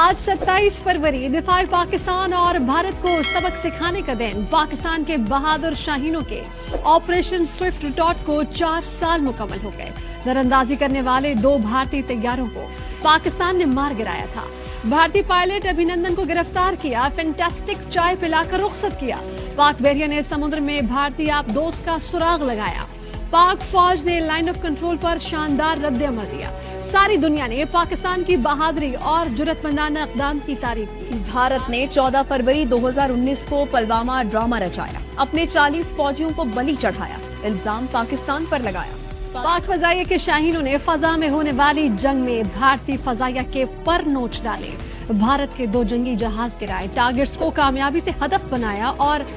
आज 27 फरवरी दिफाई पाकिस्तान और भारत को सबक सिखाने का दिन। पाकिस्तान के बहादुर शाहीनों के ऑपरेशन स्विफ्ट डॉट को 4 साल मुकम्मल हो गए। नरअंदाजी करने वाले 2 भारतीय तैयारों को पाकिस्तान ने मार गिराया था। भारतीय पायलट अभिनंदन को गिरफ्तार किया, फैंटास्टिक चाय पिलाकर रुखसत किया। पाक बहरिया ने समुद्र में भारतीय आबदोज का सुराग लगाया। पाक फौज ने लाइन ऑफ कंट्रोल पर शानदार रद्द-ए-अमल दिया। सारी दुनिया ने पाकिस्तान की बहादुरी और जुर्रतमंदाना इक़दाम की तारीफ की। भारत ने 14 फरवरी 2019 को पुलवामा ड्रामा रचाया, अपने 40 फौजियों को बलि चढ़ाया, इल्जाम पाकिस्तान पर लगाया। पाक फजाइया के शाहीनों ने फजा में होने वाली जंग में भारतीय फजाइया के पर नोच डाले। भारत के 2 जंगी जहाज गिराए, टारगेट्स को कामयाबी से हदफ बनाया और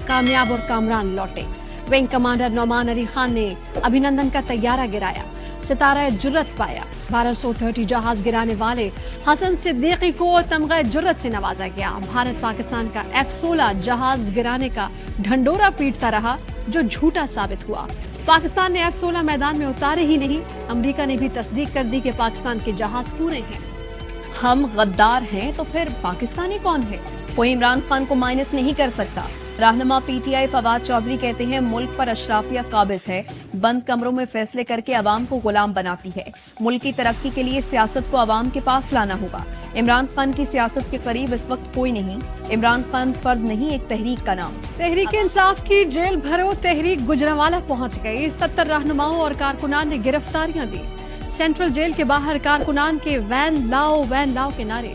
कामयाब और कामरान लौटे। विंग कमांडर नौमान अली खान ने अभिनंदन का तैयारा गिराया, सितारा जुर्रत पाया। 1230 जहाज गिराने वाले हसन सिद्दीकी को तमगा जुर्रत से नवाजा गया। भारत पाकिस्तान का F-16 जहाज गिराने का ढंडोरा पीटता रहा, जो झूठा साबित हुआ। पाकिस्तान ने F-16 मैदान में उतारे ही नहीं, अमेरिका ने भी तस्दीक कर दी कि पाकिस्तान के जहाज पूरे हैं। हम गद्दार हैं तो फिर पाकिस्तानी कौन है? कोई इमरान खान को माइनस नहीं कर सकता। रहनुमा PTI फवाद चौधरी कहते हैं मुल्क पर अशराफिया काबिज है, बंद कमरों में फैसले करके अवाम को गुलाम बनाती है। मुल्क की तरक्की के लिए सियासत को अवाम के पास लाना होगा। इमरान खान की सियासत के करीब इस वक्त कोई नहीं। इमरान खान फर्द नहीं, एक तहरीक का नाम। तहरीक इंसाफ की जेल भरो तहरीक गुजरांवाला पहुंच गई। 70 रहनुमाओं और कारकुनान ने गिरफ्तारियां दी। सेंट्रल जेल के बाहर कारकुनान के वैन लाओ के नारे।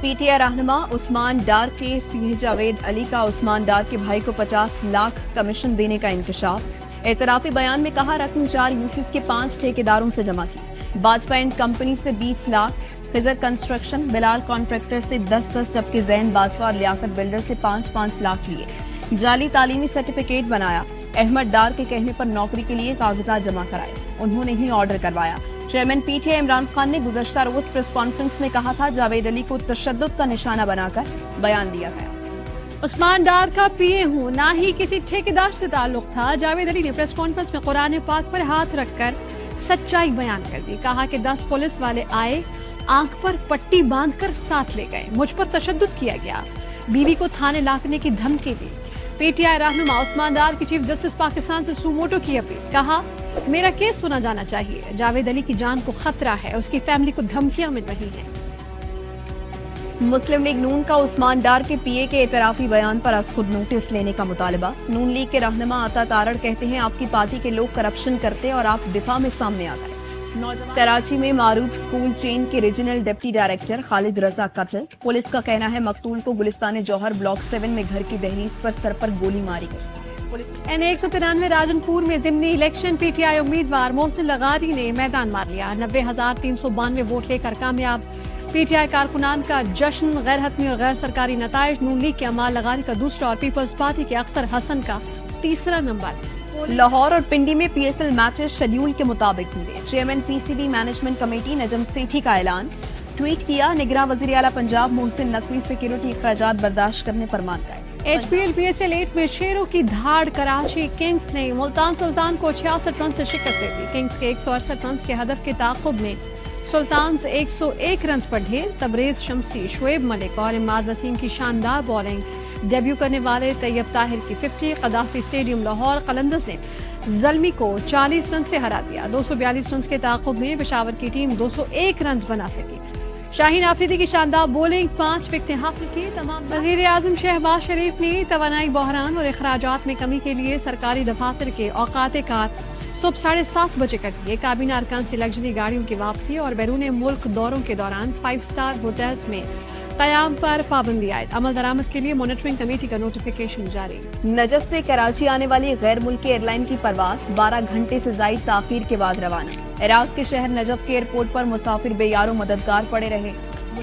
PTI रहनुमा उस्मान डार के पीर जावेद अली का उस्मान डार के भाई को 50 लाख कमीशन देने का इंकशाफ। एतराफी बयान में कहा रकम 4 यूसीस के 5 ठेकेदारों से जमा की। बाजपा एंड कंपनी से 20 लाख, खिजर कंस्ट्रक्शन बिलाल कॉन्ट्रैक्टर से 10-10, जबकि जैन बाजवा और लियाकत बिल्डर से 5-5 लाख लिए। जाली तालीमी सर्टिफिकेट बनाया। अहमद डार के कहने पर नौकरी के लिए कागजात जमा कराए, उन्होंने ही ऑर्डर करवाया। चेयरमैन PTI इमरान खान ने गुज़श्ता रोज प्रेस कॉन्फ्रेंस में कहा था जावेद अली को तशद्दुद का निशाना बनाकर बयान दिया गया। उस्मान डार का PA हूँ, ना ही किसी ठेकेदार से ताल्लुक था। जावेद अली ने प्रेस कॉन्फ्रेंस में कुरान पाक पर हाथ रखकर सच्चाई बयान कर दी। कहा कि 10 पुलिस वाले आए, आंख पर पट्टी बांधकर साथ ले गए, मुझ पर तशद्दुद किया गया, बीवी को थाने लाने की धमकी दी। PTI रहनुमा उस्मान डार की चीफ जस्टिस पाकिस्तान से सुमोटो की अपील। कहा मेरा केस सुना जाना चाहिए, जावेद अली की जान को खतरा है, उसकी फैमिली को धमकियां मिल रही हैं। मुस्लिम लीग नून का उस्मान डार के PA के एतराफी बयान पर आज खुद नोटिस लेने का मुतालबा। नून लीग के रहनुमा अता तारड़ कहते हैं आपकी पार्टी के लोग करप्शन करते और आप दिफा में सामने आ गए। कराची में मारूफ स्कूल चेन के रीजनल डिप्टी डायरेक्टर खालिद रजा कत्ल। पुलिस का कहना है मकतूल को गुलिस्तान जौहर ब्लॉक 7 में घर की दहलीज पर सर पर गोली मारी गई। N193 राजनपुर में जिमनी इलेक्शन PTI उम्मीदवार मोहसिन लगारी ने मैदान मार लिया। 90,392 वोट लेकर कामयाब। PTI कारकुनान का जश्न, गैर हतमी और गैर सरकारी नताइज। नून लीग के अमाल लगारी का दूसरा और पीपल्स पार्टी के अख्तर हसन का तीसरा नंबर। लाहौर और पिंडी में PSL मैचेस शेड्यूल के मुताबिक होंगे। Chairman PCB management committee Najam Sethi का ऐलान। ट्वीट किया निगरां वज़ीर आला पंजाब मोहसिन नकवी सिक्योरिटी अखराजात बर्दाश्त करने पर मान गए। HPL PSL 8 में शेरों की धाड़। कराची किंग्स ने मुल्तान सुल्तान को 66 रन से शिकस्त दे दी। किंग्स के 168 रन के हदफ के ताक़ुब में सुल्तान 101 रन पर ढेर। तबरेज शमसी, शुएब मलिक और इमाद वसीम की शानदार बॉलिंग। डेब्यू करने वाले तैयब ताहिर की 50। कदाफी स्टेडियम लाहौर कलंदर्स ने जल्मी को 40 रन से हरा दिया। 242 रन के ताक़ुब में पेशावर की टीम 201 रन बना सकी। शाहीन आफरीदी की शानदार बॉलिंग, 5 विकेटें हासिल की। तमाम वज़ीर आज़म शहबाज शरीफ ने तवानाई बहरान और अखराजात में कमी के लिए सरकारी दफातर के औकात कार सुबह 7:30 बजे कर दिए। काबीना अरकान से लग्जरी गाड़ियों की वापसी और बैरून मुल्क दौरों के दौरान 5 स्टार होटल्स में कयाम पर पाबंदी आयद। अमल दरामद के लिए मॉनिटरिंग कमेटी का नोटिफिकेशन जारी। नजफ से कराची आने वाली गैर मुल्की एयरलाइन की परवाज 12 घंटे से जायद ताखीर के बाद रवाना। इराक के शहर नजफ के एयरपोर्ट पर मुसाफिर बेयारो मददगार पड़े रहे।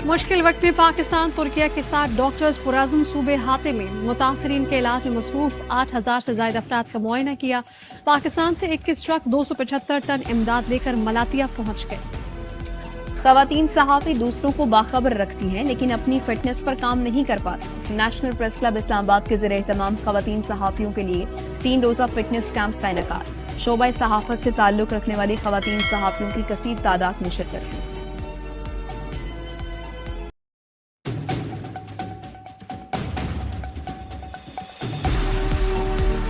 मुश्किल वक्त में पाकिस्तान तुर्किया के साथ डॉक्टर्स पुराज़म सूबे हाते में मुतासरीन के इलाज में मसरूफ 8,000 से ज्यादा अफराद का मुआयना किया। पाकिस्तान से 21 ट्रक 275 टन इमदाद लेकर मलातिया पहुँच गए। खवातीन सहाफ़ी दूसरों को बाखबर रखती हैं लेकिन अपनी फिटनेस पर काम नहीं कर पाती। नेशनल प्रेस क्लब इस्लामाबाद के ज़रिए तमाम खवातीन सहाफ़ियों के लिए 3 रोज़ा फिटनेस कैंप का इनेकाद। शोबा सहाफ़त से ताल्लुक़ रखने वाली खवातीन सहाफ़ियों की कसीर तादाद में शिरकत की।